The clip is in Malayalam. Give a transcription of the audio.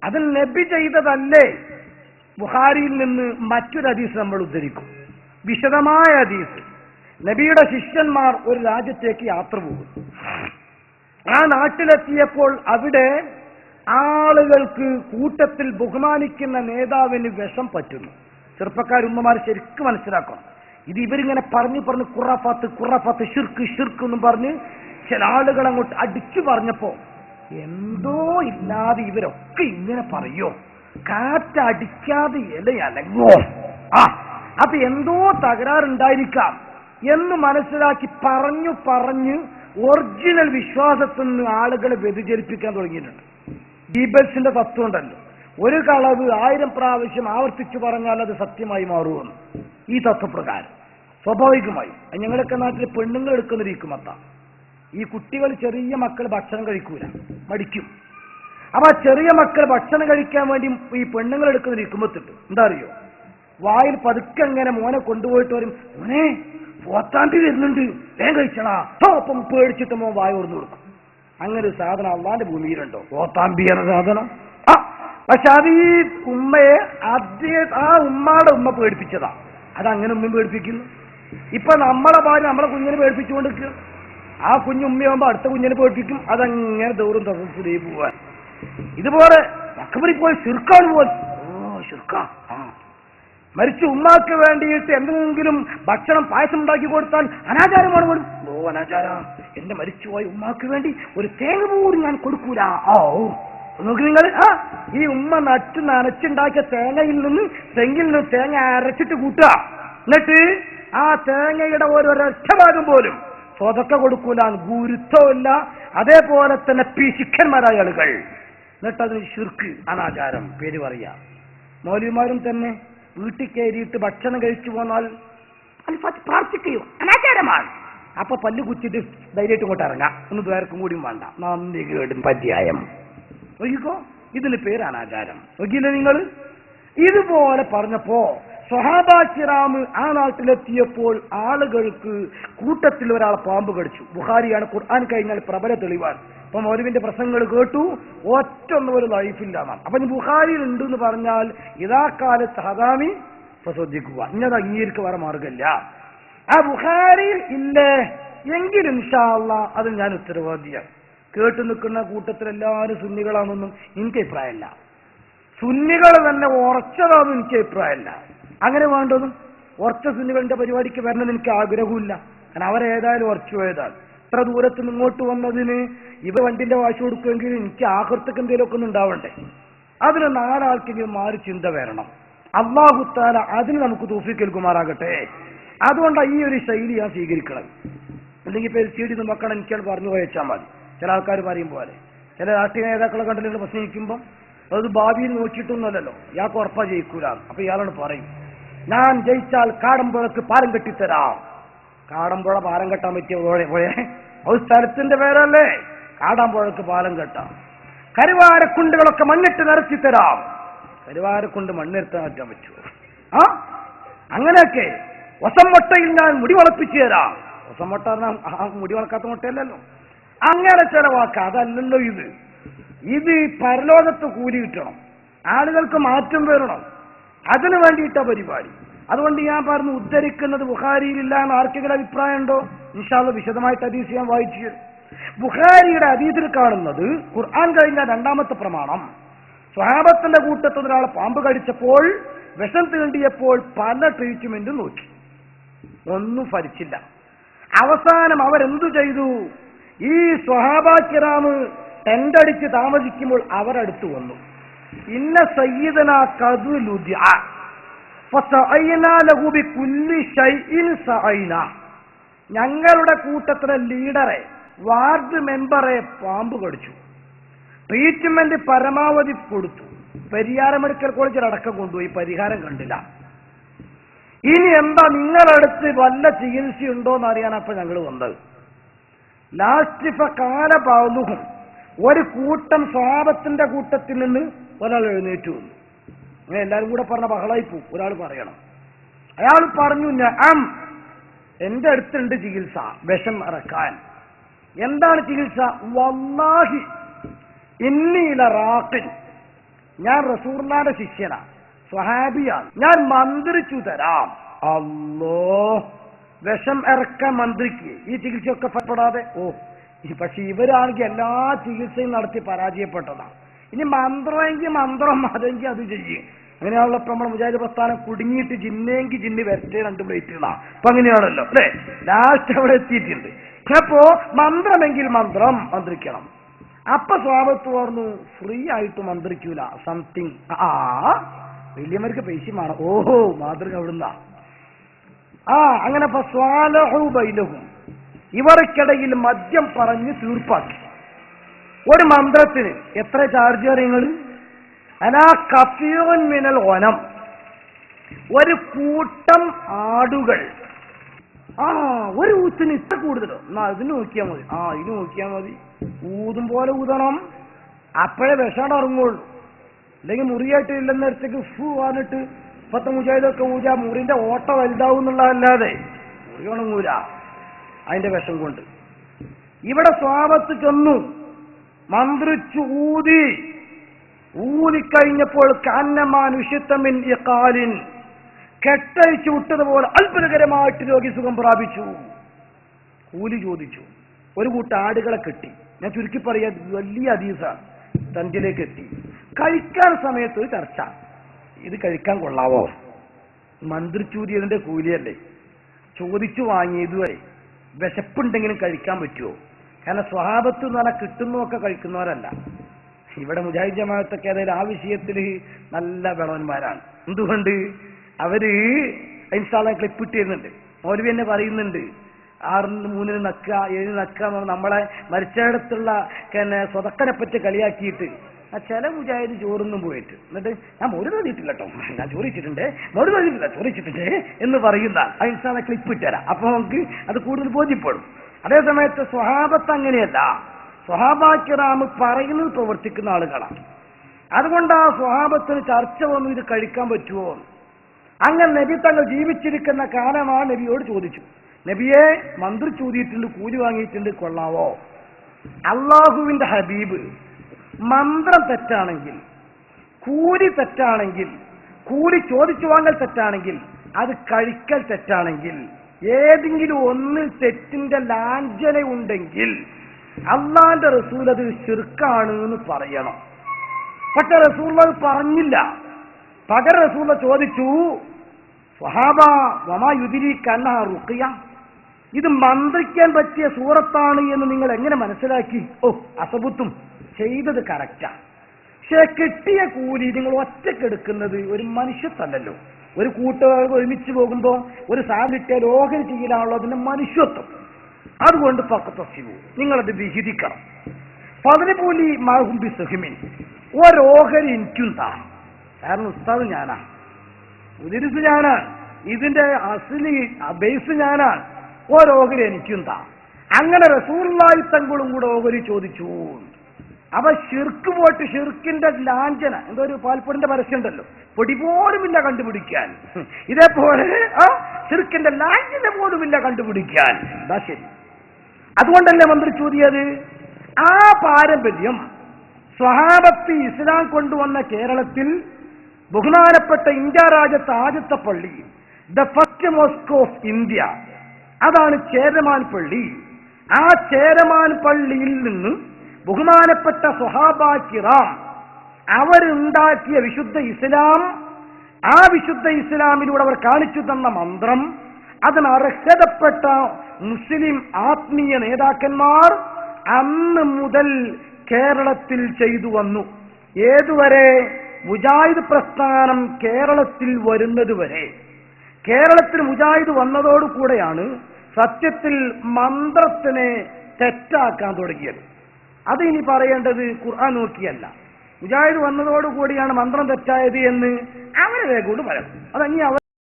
അതിൽ നബി ചെയ്തതല്ലേ? ബുഖാരിയിൽ നിന്ന് മറ്റൊരു ഹദീസ് നമ്മൾ ഉദ്ധരിക്കും, വിശദമായ ഹദീസ്. നബിയുടെ ശിഷ്യന്മാർ ഒരു രാജ്യത്തേക്ക് യാത്ര പോകും. ആ നാട്ടിലെത്തിയപ്പോൾ അവിടെ ആളുകൾക്ക് കൂട്ടത്തിൽ ബഹുമാനിക്കുന്ന നേതാവിന് വിഷം പറ്റുന്നു. ചെറുപ്പക്കാരുമ്മമാർ ശരിക്കും മനസ്സിലാക്കണം, ഇത് ഇവരിങ്ങനെ പറഞ്ഞു ഖുറാഫാത്ത് ഷിർക്ക് എന്നും പറഞ്ഞ് ചില ആളുകൾ അങ്ങോട്ട് അടിച്ചു പറഞ്ഞപ്പോ എന്തോ ഇല്ലാതെ ഇവരൊക്കെ ഇങ്ങനെ പറയോ, കാറ്റടിക്കാതെ ഇലയലങ്ങോ, അപ്പൊ എന്തോ തകരാറുണ്ടായിരിക്കാം എന്ന് മനസ്സിലാക്കി പറഞ്ഞ് ഒറിജിനൽ വിശ്വാസത്തിൽ നിന്ന് ആളുകളെ വ്യതിചലിപ്പിക്കാൻ തുടങ്ങിയിട്ടുണ്ട്. ബീബൽസിന്റെ തത്വം ഉണ്ടല്ലോ, ഒരു കളവ് 1000 പ്രാവശ്യം ആവർത്തിച്ചു പറഞ്ഞാൽ അത് സത്യമായി മാറുമെന്ന്. ഈ തത്വപ്രകാരം സ്വാഭാവികമായി ഞങ്ങളൊക്കെ നാട്ടിൽ പെണ്ണുങ്ങൾ എടുക്കുന്ന രീക്കുമത്ത. ഈ കുട്ടികൾ, ചെറിയ മക്കൾ ഭക്ഷണം കഴിക്കൂല, മടിക്കും. അപ്പൊ ചെറിയ മക്കൾ ഭക്ഷണം കഴിക്കാൻ വേണ്ടി ഈ പെണ്ണുങ്ങൾ എടുക്കുന്ന രീക്കുമ്പത്തുണ്ട്. എന്താ അറിയോ, വായിൽ പതുക്കെ എങ്ങനെ മോനെ കൊണ്ടുപോയിട്ട് വരും, മോനെ പോത്താണ്ടി വരുന്നുണ്ട്, വേഗം കഴിച്ചടാ, അപ്പം പേടിച്ചിട്ട് മോൻ വായ ഓർന്നു കൊടുക്കും. അങ്ങനെ ഒരു സാധനം അള്ളാന്റെ ഭൂമിയിലുണ്ടോ? പോത്താമ്പി എന്ന സാധനം. പക്ഷെ അത് ഈ ഉമ്മയെ ആ ഉമ്മയുടെ ഉമ്മ പേടിപ്പിച്ചതാ. അതങ്ങനെ ഉമ്മയും പേടിപ്പിക്കുന്നു. ഇപ്പൊ നമ്മളെ ഭാര്യ നമ്മളെ കുഞ്ഞിനെ പേടിപ്പിച്ചുകൊണ്ടിരിക്കുക. ആ കുഞ്ഞുമ്മയാകുമ്പോ അടുത്ത കുഞ്ഞിനെ പേടിപ്പിക്കും. അതങ്ങനെ ദൂരം തകർത്തി പോവാൻ. ഇതുപോലെ മക്കബറി പോയി ശിർക്കാണ് പോലും. ശിർക്കാ. മരിച്ച ഉമ്മാക്ക് വേണ്ടിയിട്ട് എന്തെങ്കിലും ഭക്ഷണം പായസം ഉണ്ടാക്കി കൊടുത്താൽ അനാചാരമാണ് പോലും. അനാചാര, എന്റെ മരിച്ചുപോയ ഉമ്മാക്ക് വേണ്ടി ഒരു തേങ്ങ പോലും ഞാൻ കൊടുക്കൂല. നോക്കി നിങ്ങൾ, ഈ ഉമ്മ നനച്ചുണ്ടാക്കിയ തേങ്ങയിൽ നിന്ന് തെങ്ങിൽ നിന്ന് തേങ്ങ അരച്ചിട്ട് കൂട്ടുക, എന്നിട്ട് ആ തേങ്ങയുടെ ഒരൊറ്റ ഭാഗം പോലും സ്വതക്ക കൊടുക്കൂല, ഗുരുത്വമില്ല. അതേപോലെ തന്നെ പിശുക്കന്മാരായ ആളുകൾ. എന്നിട്ട് അതിന് ശിർക്ക്, അനാചാരം പേര് പറയാ. മൗലവിമാരും തന്നെ വീട്ടിൽ കയറിയിട്ട് ഭക്ഷണം കഴിച്ചു പോന്നാൽ പ്രാർത്ഥിക്കുകയോ അനാചാരമാണ്. അപ്പൊ പല്ല് കുച്ചിട്ട് ധൈര്യമായിട്ട് ഇങ്ങോട്ട് ഇറങ്ങാം, ഒന്ന് വേർക്കും കൂടിയും വേണ്ട. നന്ദി കേടും പര്യായം നോക്കിക്കോ, ഇതിന് പേര് അനാചാരം. നോക്കിയില്ലേ നിങ്ങൾ? ഇതുപോലെ പറഞ്ഞപ്പോ സ്വഹാബാ കിറാം ആ നാട്ടിലെത്തിയപ്പോൾ ആളുകൾക്ക് കൂട്ടത്തിൽ ഒരാളെ പാമ്പ് കടിച്ചു. ബുഖാരിയാണ്, ഖുർആൻ കഴിഞ്ഞാൽ പ്രബല തെളിവാണ്. ഇപ്പൊ മൗലവിന്റെ പ്രസംഗങ്ങൾ കേട്ടു, ഒറ്റൊന്നും ഒരു ലൈഫില്ലാന്നാണ്. അപ്പൊ ബുഖാരിയിൽ ഉണ്ട് എന്ന് പറഞ്ഞാൽ ഇതാക്കാലത്ത് ഹദാമി ശ്രദ്ധിക്കുക, ഇന്നത് അംഗീകരിക്കുക, വേറെ മാർഗമില്ല. ആ ബുഖാരിയിൽ ഇല്ലേ എങ്കിലും ഇൻഷാ അല്ലാഹ് അതിൽ ഞാൻ ഉത്തരവാദിയാണ്. കേട്ടു നിൽക്കുന്ന കൂട്ടത്തിൽ എല്ലാവരും സുന്നികളാണെന്നൊന്നും എനിക്ക് അഭിപ്രായമല്ല. സുന്നികൾ തന്നെ ഉറച്ചതാണെന്നും എനിക്ക് അഭിപ്രായമല്ല. അങ്ങനെ വേണ്ടതും ഉറച്ച സുന്നികളുടെ പരിപാടിക്ക് വരണമെന്ന് എനിക്ക് ആഗ്രഹമില്ല. കാരണം അവരേതായാലും ഉറച്ചു പോയതാണ്. ഇത്ര ദൂരത്ത് ഇങ്ങോട്ട് വന്നതിന് ഇവ വണ്ടിന്റെ വാശി കൊടുക്കുമെങ്കിൽ എനിക്ക് ആഹൃത്തക്ക് എന്തെങ്കിലുമൊക്കെ ഒന്നും ഉണ്ടാവണ്ടേ. അതിന് 4 ആൾക്കെങ്കിലും മാറി ചിന്ത വരണം. അല്ലാഹു തആല അതിന് നമുക്ക് തൗഫീഖ് നൽകുമാറാകട്ടെ. അതുകൊണ്ടാണ് ഈ ഒരു ശൈലി ഞാൻ സ്വീകരിക്കണം. അല്ലെങ്കിൽ പേര് ചീടി നോക്കണം, എനിക്കാണ് പറഞ്ഞു പോയച്ചാൽ മതി. ചില ആൾക്കാർ പറയും പോലെ ചില രാഷ്ട്രീയ നേതാക്കളെ കണ്ടിട്ട് പ്രസംഗിക്കുമ്പോൾ അത് ഭാവിയിൽ നോക്കിയിട്ടൊന്നുമല്ലല്ലോ, ഇയാൾക്ക് ഉറപ്പാ ജയിക്കൂല. അപ്പൊ ഇയാളോട് പറയും, ഞാൻ ജയിച്ചാൽ കാടമ്പുഴക്ക് പാലം കെട്ടിത്തരാം. കാടമ്പുഴ പാലം കെട്ടാൻ പറ്റിയ ഒരു സ്ഥലത്തിന്റെ പേരല്ലേ? കാടാമ്പുഴക്ക് പാലം കെട്ടാം. കരുവാരക്കുണ്ടുകളൊക്കെ മണ്ണിട്ട് നിറച്ചു തരാം. കരുവാരക്കുണ്ട് മണ്ണിരുത്താൻ പറ്റാൻ പറ്റുമോ? അങ്ങനെയൊക്കെ. ഒസംമുട്ടയിൽ ഞാൻ മുടി വളപ്പിച്ചു തരാം. ഒസംമുട്ട മുടി വളക്കാത്ത മുട്ടയല്ലല്ലോ. അങ്ങനെ ചില വാക്ക്, അതല്ലല്ലോ ഇത്. ഇത് പരലോകത്ത് കൂലി കിട്ടണം, ആളുകൾക്ക് മാറ്റം വരണം, അതിനു വേണ്ടിയിട്ട പരിപാടി. അതുകൊണ്ട് ഞാൻ പറഞ്ഞു, ഉദ്ധരിക്കുന്നത് ബുഖാരിയിലില്ല എന്ന് ആർക്കെങ്കിലും അഭിപ്രായം ഉണ്ടോ? ഇൻഷാ അല്ലാഹ് വിശദമായിട്ട് ഹദീസ് ഞാൻ വായിച്ചു. ബുഖാരിയുടെ ഹദീസിൽ കാണുന്നത് ഖുർആൻ കഴിഞ്ഞ 2ാമത്തെ പ്രമാണം. സ്വഹാബത്തിന്റെ കൂട്ടത്തിൽ ഒരാളെ പാമ്പ് കടിച്ചപ്പോൾ, വിഷം തീണ്ടിയപ്പോൾ പല ട്രീറ്റ്മെന്റും നോക്കി, ഒന്നും ഫലിച്ചില്ല. അവസാനം അവരെന്തു ചെയ്തു? ഈ സ്വഹാബാ കിറാമ് ടെന്റടിച്ച് താമസിക്കുമ്പോൾ അവരടുത്ത് വന്നു. ഇന്ന സയ്യിദനാ ഖദ് ലുദിഅ ഫസഅയ്നാ ലഹു ബികുല്ലി ശൈഇൻ സഅയ്നാ. ഞങ്ങളുടെ കൂട്ടത്തിലെ ലീഡറെ, വാർഡ് മെമ്പറെ പാമ്പ് കടിച്ചു. ട്രീറ്റ്മെന്റ് പരമാവധി കൊടുത്തു. പരിയാരം മെഡിക്കൽ കോളേജിൽ അടക്കം കൊണ്ടുപോയി, പരിഹാരം കണ്ടില്ല. ഇനി എന്താ നിങ്ങളടുത്ത് വല്ല ചികിത്സയുണ്ടോന്ന് അറിയാനപ്പോൾ ഞങ്ങൾ വന്നത്. ലാസ്റ്റ് കാല ബാലുഹും, ഒരു കൂട്ടം സ്വഹാബത്തിന്റെ കൂട്ടത്തിൽ നിന്ന് ഒരാൾ എഴുന്നേറ്റു വന്നു. അങ്ങനെ എല്ലാവരും കൂടെ പറഞ്ഞ ബഹളായി പോവും. ഒരാൾ പറയണം. അയാൾ പറഞ്ഞു, ഞാൻ എന്റെ അടുത്തുണ്ട് ചികിത്സ, വിഷം ഇറക്കാൻ. എന്താണ് ചികിത്സ? വല്ലാഹി ഇന്നീല റാഖിൻ, ഞാൻ റസൂലുള്ളാഹിന്റെ ശിഷ്യനാ, സ്വഹാബിയാണ്, ഞാൻ മന്ത്രിച്ചു തരാം. അല്ലോ, വിഷം ഇറക്കാൻ മന്ത്രിക്ക് ഈ ചികിത്സയൊക്കെ ഫലപ്പെടാതെ. പക്ഷെ ഇവരാണെങ്കിൽ എല്ലാ ചികിത്സയും നടത്തി പരാജയപ്പെട്ടതാണ്. ഇനി മന്ത്രമെങ്കിൽ മന്ത്രം, അതെങ്കിൽ അത് ചെയ്യും. അങ്ങനെയാണല്ലോ നമ്മുടെ മുജാഹിദ് പ്രസ്ഥാനം കുടുങ്ങിയിട്ട് ജിന്നെങ്കിൽ ജിന്ന് വരട്ടെ 2 പ്ലേറ്റുകളാ. അപ്പൊ അങ്ങനെയാണല്ലോ അല്ലെ, ലാസ്റ്റ് അവിടെ എത്തിയിട്ടുണ്ട്. അപ്പോ മന്ത്രമെങ്കിൽ മന്ത്രം മന്ത്രിക്കണം. അപ്പൊ സ്വഭാവത്ത് പറഞ്ഞു ഫ്രീ ആയിട്ട് മന്ത്രിക്കൂല, സംതിങ്. വലിയവർക്ക് പൈസ വേണം. ഓഹോ, മാതൃക അവിടുന്ന. അങ്ങനെ ബൈനഹും, ഇവർക്കിടയിൽ മദ്യം പറഞ്ഞ് തീർപ്പാക്കി. ഒരു മന്ത്രത്തിന് എത്ര ചാർജ് നിങ്ങൾ? അനാ കഫീറൻ മിനൽ ഗനം, ഒരു കൂട്ടം ആടുകൾ. ഒരു ഊത്തിന് ഇത്ര കൂടുതലോ, എന്നാ ഇതിന് നോക്കിയാൽ മതി. ഇതിന് നോക്കിയാൽ മതി. ഊതും പോലെ ഊതണം, അപ്പോഴേ വിഷാട് ഇറങ്ങുള്ളൂ. അല്ലെങ്കിൽ മുറിയായിട്ട് ഇല്ലെന്നേരത്തേക്ക് പറഞ്ഞിട്ട് ഇപ്പത്തെ മുജാഹിദൊക്കെ ഊജ മുറിന്റെ ഓട്ട വലുതാവും എന്നുള്ളതല്ലാതെ മുറി ഉണങ്ങൂല അതിന്റെ വിഷം കൊണ്ട്. ഇവിടെ സ്വാപത്ത് ചെന്നു മന്ത്രിച്ചു ഊതിക്കഴിഞ്ഞപ്പോൾ കാന്നമാനുഷിത്തമിൻ ഇഖാലിൻ, കെട്ടഴിച്ചു വിട്ടതുപോലെ അത്ഭുതകരമായിട്ട് രോഗി സുഖം പ്രാപിച്ചു. കൂലി ചോദിച്ചു. ഒരു കൂട്ടം ആടുകളെ കെട്ടി. ഞാൻ ചുരുക്കി പറയാ, വലിയ ഹദീസാണ്. തഞ്ചിലേക്ക് എത്തി. കഴിക്കാൻ സമയത്ത് ഒരു ചർച്ച, ഇത് കഴിക്കാൻ കൊള്ളാവോ? മന്ത്രിച്ചൂതിയതിന്റെ കൂലിയല്ലേ, ചോദിച്ചു വാങ്ങിയതുവരെ വിശപ്പുണ്ടെങ്കിലും കഴിക്കാൻ പറ്റുമോ? കാരണം സ്വഹാബത്ത് എന്ന് പറഞ്ഞാൽ കിട്ടുന്നതൊക്കെ കഴിക്കുന്നവരല്ല. ഇവിടെ മുജാഹിദ് ജമാഅത്തൊക്കെ അതായത് ആ വിഷയത്തിൽ നല്ല വിളവന്മാരാണ്. എന്തുകൊണ്ട്? അവര് ഇൻഷാല്ലാഹ് ക്ലിപ്പ് ഇട്ടിരുന്നുണ്ട്. മൗലവി തന്നെ പറയുന്നുണ്ട്, 6-ന് 3-ന് നക്കുക 7-ന് നക്കുക എന്ന് പറഞ്ഞാൽ നമ്മളെ മരിച്ചിടത്തുള്ള സ്വതക്കനെ പറ്റി കളിയാക്കിയിട്ട് ചില മുജാഹിദ് ചോറൊന്നും പോയിട്ട് എന്നിട്ട് ഞാൻ മോര് തോന്നിയിട്ടില്ല കേട്ടോ, ഞാൻ ചോറിച്ചിട്ടുണ്ട്, മോര് തോന്നിയിട്ടില്ല ചോറിച്ചിട്ടുണ്ട് എന്ന് പറയുന്ന ഇൻഷാല്ലാഹ് ക്ലിപ്പ് ഇട്ടുതരാം. അപ്പൊ നമുക്ക് അത് കൂടുതൽ ബോധ്യപ്പെടും. അതേസമയത്ത് സ്വഹാബത്ത് അങ്ങനെയല്ല. സ്വഹാബാക്കിറാമ് പറയുന്നത് പ്രവർത്തിക്കുന്ന ആളുകളാണ്. അതുകൊണ്ട് ആ സ്വഹാബത്തിന് ചർച്ച വന്നു, ഇത് കഴിക്കാൻ പറ്റുമോ? അങ്ങനെ നബി തങ്ങൾ ജീവിച്ചിരിക്കുന്ന കാലമാണ് നബിയോട് ചോദിച്ചു, നബിയെ മന്ത്രി ചോദിയിട്ടുണ്ട്, കൂലി വാങ്ങിയിട്ടുണ്ട്, കൊള്ളാവോ? അള്ളാഹുവിന്റെ ഹബീബ് മന്ത്രം തെറ്റാണെങ്കിൽ, കൂലി തെറ്റാണെങ്കിൽ, കൂലി ചോദിച്ചു വാങ്ങൽ തെറ്റാണെങ്കിൽ, അത് കഴിക്കൽ തെറ്റാണെങ്കിൽ, ഏതെങ്കിലും ഒന്നിൽ തെറ്റിന്റെ ലാഞ്ചന ഉണ്ടെങ്കിൽ അള്ളാന്റെ റസൂൽ അത് ശിർക്കാണ് എന്ന് പറയണം. പക്ഷെ റസൂൽ അത് പറഞ്ഞില്ല. പകരം റസൂൽ ചോദിച്ചു, സ്വഹാബ വമാ യുദ്രീക അന്നഹാ റുഖിയ, ഇത് മന്ത്രിക്കാൻ പറ്റിയ സൂറത്താണ് എന്ന് നിങ്ങൾ എങ്ങനെ മനസ്സിലാക്കി? അസബുത്തും ചെയ്തത് കറക്റ്റാ. പക്ഷെ കിട്ടിയ കൂലി നിങ്ങൾ ഒറ്റക്കെടുക്കുന്നത് ഒരു മനുഷ്യത്തല്ലല്ലോ. ഒരു കൂട്ടുകാർ ഒരുമിച്ച് പോകുമ്പോൾ ഒരു സാധിട്ടിയാൽ ഓഹരി ചെയ്യലാണല്ലോ അതിന്റെ മനുഷ്യത്വം. അതുകൊണ്ട് പക്കത്തസിവു, നിങ്ങളത് വിഹിതിക്കണം. പതിനെപ്പോലെ മാഹുംബി സുഹിമിൻ, ഒരോഹരി എനിക്കും താ. കാരണം ഉസ്താദ് ഞാനാ, ഉദിരിസ് ഞാനാണ്, ഇതിന്റെ അസ്ലി ബേസ് ഞാനാണ്, ഓരോഹരി എനിക്കും താ. അങ്ങനെ റസൂലുള്ളാഹി തങ്ങളും കൂടെ ഓഹരി ചോദിച്ചു. അവ ഷിർക്ക് പോയിട്ട് ഷിർക്കിന്റെ ലാഞ്ചന, എന്തോ ഒരു പാൽപ്പൊടിന്റെ പരസ്യം ഉണ്ടല്ലോ, പൊടി പോലുമില്ല കണ്ടുപിടിക്കാൻ. ഇതേപോലെ ഷിർക്കിന്റെ ലാഞ്ചന പോലുമില്ല കണ്ടുപിടിക്കാൻ. എന്താ ശരി, അതുകൊണ്ടല്ലേ മന്ത്രി ചോദിയത്. ആ പാരമ്പര്യം സ്വഹാബത്ത് ഇസ്ലാം കൊണ്ടുവന്ന കേരളത്തിൽ ബഹുമാനപ്പെട്ട ഇന്ത്യ രാജ്യത്തെ ആദ്യത്തെ പള്ളി, the first mosque of India, അതാണ് ചേരമാൻ പള്ളി. ആ ചേരമാൻ പള്ളിയിൽ നിന്ന് ബഹുമാനപ്പെട്ട സ്വഹാബ കിറാം അവരുണ്ടാക്കിയ വിശുദ്ധ ഇസ്ലാം, ആ വിശുദ്ധ ഇസ്ലാമിലൂടെ അവർ കാണിച്ചു തന്ന മന്ത്രം, അതിന് അർഹതപ്പെട്ട മുസ്ലിം ആത്മീയ നേതാക്കന്മാർ അന്ന് മുതൽ കേരളത്തിൽ ചെയ്തു വന്നു. ഏതുവരെ? മുജാഹിദ് പ്രസ്ഥാനം കേരളത്തിൽ വരുന്നത് വരെ. കേരളത്തിൽ മുജാഹിദ് വന്നതോടുകൂടെയാണ് സത്യത്തിൽ മന്ത്രത്തിനെ തെറ്റാക്കാൻ തുടങ്ങിയത്. അത് ഇനി പറയേണ്ടത് ഖുർആൻ നോക്കിയല്ല, മുജാഹിദ് വന്നതോടുകൂടിയാണ് മന്ത്രം തെറ്റായത് എന്ന് അവരെ കൊണ്ട് പറയാം. അതങ്ങി അവർ